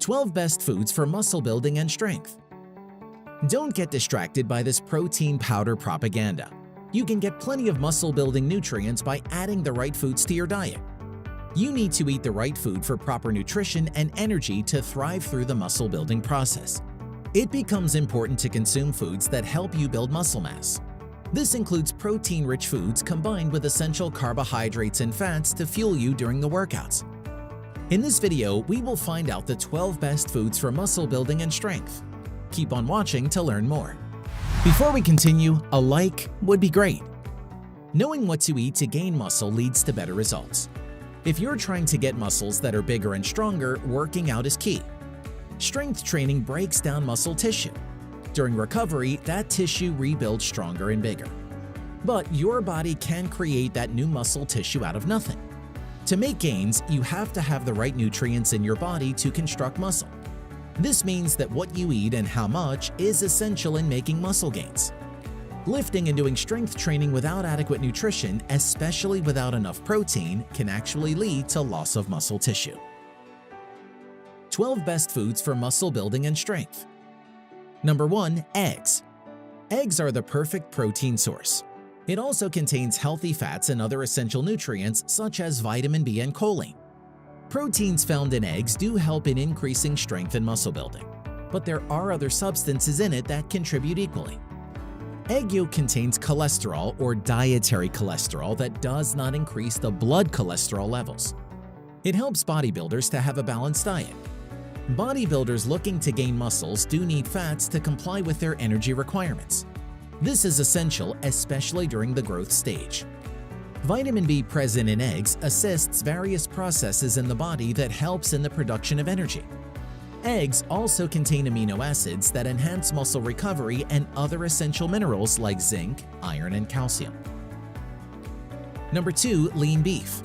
12 Best Foods for Muscle Building and Strength. Don't get distracted by this protein powder propaganda. You can get plenty of muscle-building nutrients by adding the right foods to your diet. You need to eat the right food for proper nutrition and energy to thrive through the muscle-building process. It becomes important to consume foods that help you build muscle mass. This includes protein-rich foods combined with essential carbohydrates and fats to fuel you during the workouts. In this video, we will find out the 12 best foods for muscle building and strength. Keep on watching to learn more. Before we continue, a like would be great. Knowing what to eat to gain muscle leads to better results. If you're trying to get muscles that are bigger and stronger, working out is key. Strength training breaks down muscle tissue. During recovery, that tissue rebuilds stronger and bigger. But your body can create that new muscle tissue out of nothing. To make gains, you have to have the right nutrients in your body to construct muscle. This means that what you eat and how much is essential in making muscle gains. Lifting and doing strength training without adequate nutrition, especially without enough protein, can actually lead to loss of muscle tissue. 12 Best Foods for Muscle Building and Strength. Number 1. Eggs. Eggs are the perfect protein source. It also contains healthy fats and other essential nutrients such as vitamin B and choline. Proteins found in eggs do help in increasing strength and muscle building, but there are other substances in it that contribute equally. Egg yolk contains cholesterol or dietary cholesterol that does not increase the blood cholesterol levels. It helps bodybuilders to have a balanced diet. Bodybuilders looking to gain muscles do need fats to comply with their energy requirements. This is essential, especially during the growth stage. Vitamin B present in eggs assists various processes in the body that helps in the production of energy. Eggs also contain amino acids that enhance muscle recovery and other essential minerals like zinc, iron, and calcium. Number 2. Lean beef.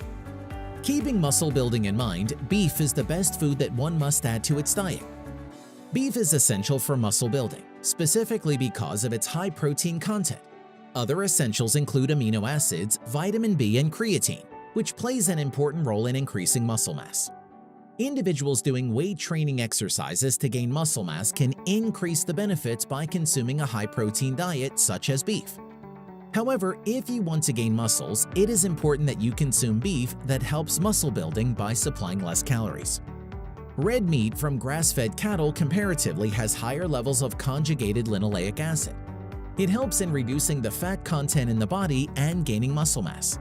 Keeping muscle building in mind, beef is the best food that one must add to its diet. Beef is essential for muscle building, specifically because of its high protein content. Other essentials include amino acids, vitamin B, and creatine, which plays an important role in increasing muscle mass. Individuals doing weight training exercises to gain muscle mass can increase the benefits by consuming a high-protein diet such as beef. However, if you want to gain muscles, it is important that you consume beef that helps muscle building by supplying less calories. Red meat from grass-fed cattle comparatively has higher levels of conjugated linoleic acid. It helps in reducing the fat content in the body and gaining muscle mass.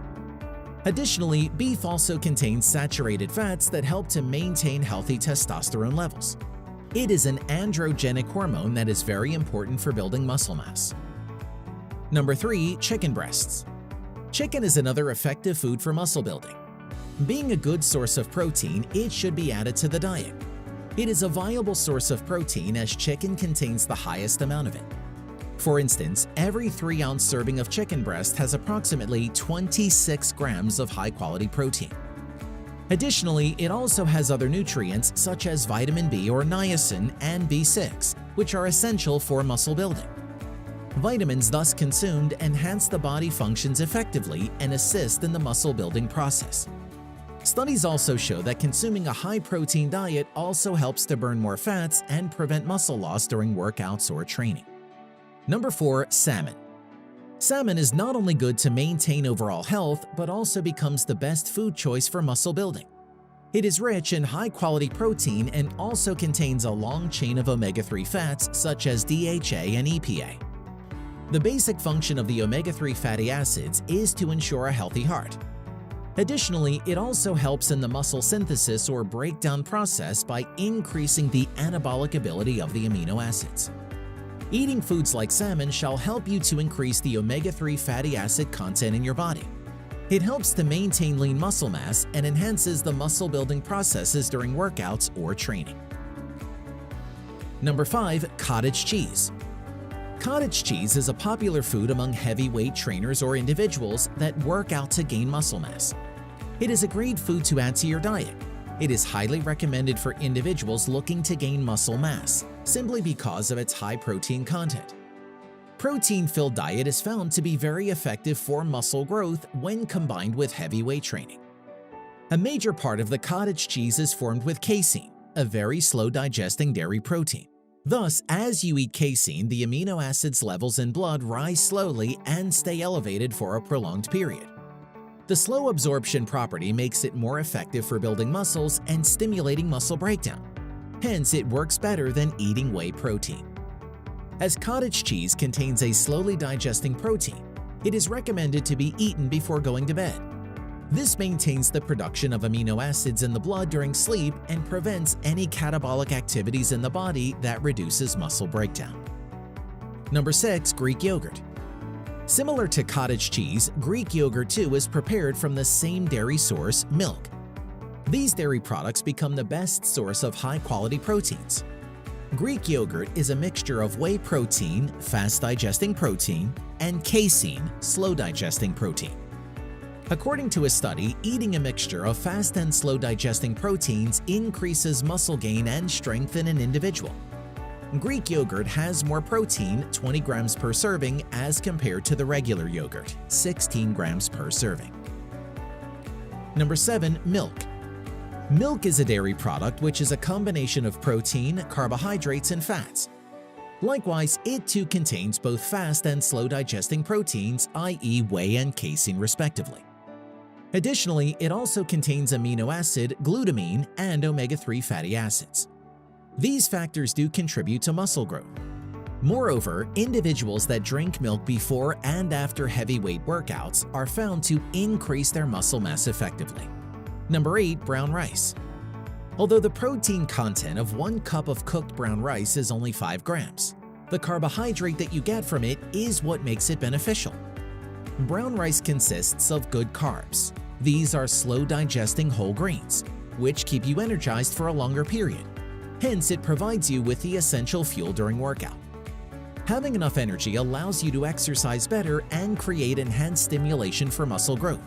Additionally, beef also contains saturated fats that help to maintain healthy testosterone levels. It is an androgenic hormone that is very important for building muscle mass. Number 3. Chicken breasts. Chicken is another effective food for muscle building. Being a good source of protein, it should be added to the diet. It is a viable source of protein as chicken contains the highest amount of it. For instance, every 3-ounce serving of chicken breast has approximately 26 grams of high-quality protein. Additionally, it also has other nutrients such as vitamin B or niacin and B6, which are essential for muscle building. Vitamins thus consumed enhance the body functions effectively and assist in the muscle building process. Studies also show that consuming a high-protein diet also helps to burn more fats and prevent muscle loss during workouts or training. Number 4. Salmon. Salmon is not only good to maintain overall health, but also becomes the best food choice for muscle building. It is rich in high-quality protein and also contains a long chain of omega-3 fats such as DHA and EPA. The basic function of the omega-3 fatty acids is to ensure a healthy heart. Additionally, it also helps in the muscle synthesis or breakdown process by increasing the anabolic ability of the amino acids. Eating foods like salmon shall help you to increase the omega-3 fatty acid content in your body. It helps to maintain lean muscle mass and enhances the muscle-building processes during workouts or training. Number 5. Cottage cheese. Cottage cheese is a popular food among heavyweight trainers or individuals that work out to gain muscle mass. It is a great food to add to your diet. It is highly recommended for individuals looking to gain muscle mass, simply because of its high protein content. Protein-filled diet is found to be very effective for muscle growth when combined with heavyweight training. A major part of the cottage cheese is formed with casein, a very slow-digesting dairy protein. Thus, as you eat casein, the amino acids levels in blood rise slowly and stay elevated for a prolonged period. The slow absorption property makes it more effective for building muscles and stimulating muscle breakdown. Hence, it works better than eating whey protein. As cottage cheese contains a slowly digesting protein, it is recommended to be eaten before going to bed. This maintains the production of amino acids in the blood during sleep and prevents any catabolic activities in the body that reduces muscle breakdown. Number 6. Greek yogurt. Similar to cottage cheese, Greek yogurt too is prepared from the same dairy source, milk. These dairy products become the best source of high-quality proteins. Greek yogurt is a mixture of whey protein, fast-digesting protein, and casein, slow-digesting protein. According to a study, eating a mixture of fast and slow-digesting proteins increases muscle gain and strength in an individual. Greek yogurt has more protein, 20 grams per serving, as compared to the regular yogurt, 16 grams per serving. Number 7. Milk. Milk is a dairy product which is a combination of protein, carbohydrates, and fats. Likewise, it too contains both fast and slow-digesting proteins, i.e. whey and casein respectively. Additionally, it also contains amino acid, glutamine, and omega-3 fatty acids. These factors do contribute to muscle growth. Moreover, individuals that drink milk before and after heavyweight workouts are found to increase their muscle mass effectively. Number 8. Brown rice. Although the protein content of 1 cup of cooked brown rice is only 5 grams, the carbohydrate that you get from it is what makes it beneficial. Brown rice consists of good carbs. These are slow-digesting whole grains, which keep you energized for a longer period. Hence, it provides you with the essential fuel during workout. Having enough energy allows you to exercise better and create enhanced stimulation for muscle growth.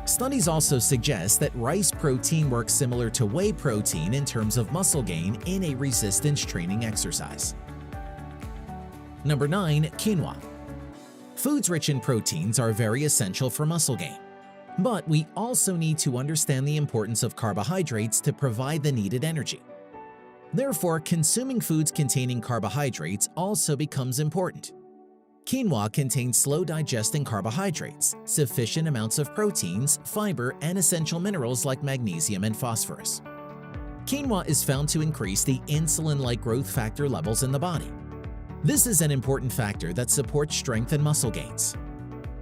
Studies also suggest that rice protein works similar to whey protein in terms of muscle gain in a resistance training exercise. Number 9. Quinoa. Foods rich in proteins are very essential for muscle gain. But we also need to understand the importance of carbohydrates to provide the needed energy. Therefore, consuming foods containing carbohydrates also becomes important. Quinoa contains slow-digesting carbohydrates, sufficient amounts of proteins, fiber, and essential minerals like magnesium and phosphorus. Quinoa is found to increase the insulin-like growth factor levels in the body. This is an important factor that supports strength and muscle gains.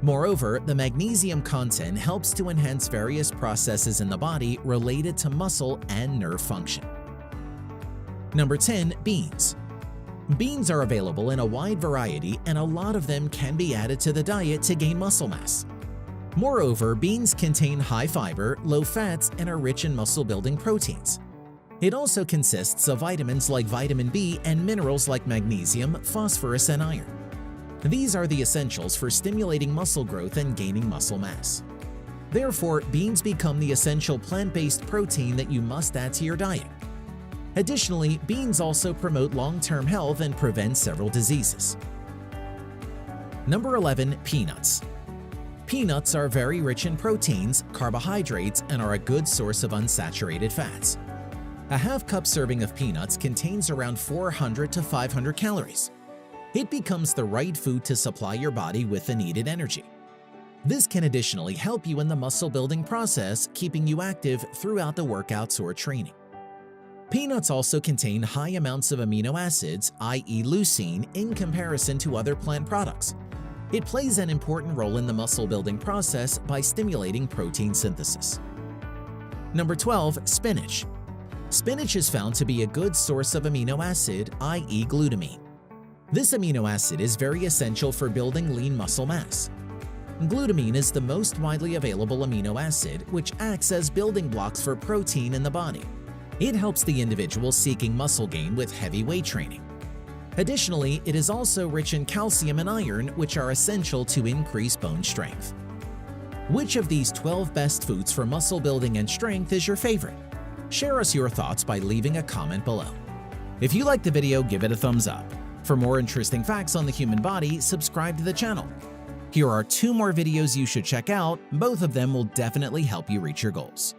Moreover, the magnesium content helps to enhance various processes in the body related to muscle and nerve function. Number 10. Beans. Beans are available in a wide variety, and a lot of them can be added to the diet to gain muscle mass. Moreover, beans contain high fiber, low fats, and are rich in muscle-building proteins. It also consists of vitamins like vitamin B and minerals like magnesium, phosphorus, and iron. These are the essentials for stimulating muscle growth and gaining muscle mass. Therefore, beans become the essential plant-based protein that you must add to your diet. Additionally, beans also promote long-term health and prevent several diseases. Number 11. Peanuts. Peanuts are very rich in proteins, carbohydrates, and are a good source of unsaturated fats. A half-cup serving of peanuts contains around 400 to 500 calories. It becomes the right food to supply your body with the needed energy. This can additionally help you in the muscle-building process, keeping you active throughout the workouts or training. Peanuts also contain high amounts of amino acids, i.e. leucine, in comparison to other plant products. It plays an important role in the muscle-building process by stimulating protein synthesis. Number 12. Spinach. Spinach is found to be a good source of amino acid, i.e. glutamine. This amino acid is very essential for building lean muscle mass. Glutamine is the most widely available amino acid, which acts as building blocks for protein in the body. It helps the individual seeking muscle gain with heavy weight training. Additionally, it is also rich in calcium and iron, which are essential to increase bone strength. Which of these 12 best foods for muscle building and strength is your favorite? Share us your thoughts by leaving a comment below. If you liked the video, give it a thumbs up. For more interesting facts on the human body, subscribe to the channel. Here are 2 more videos you should check out. Both of them will definitely help you reach your goals.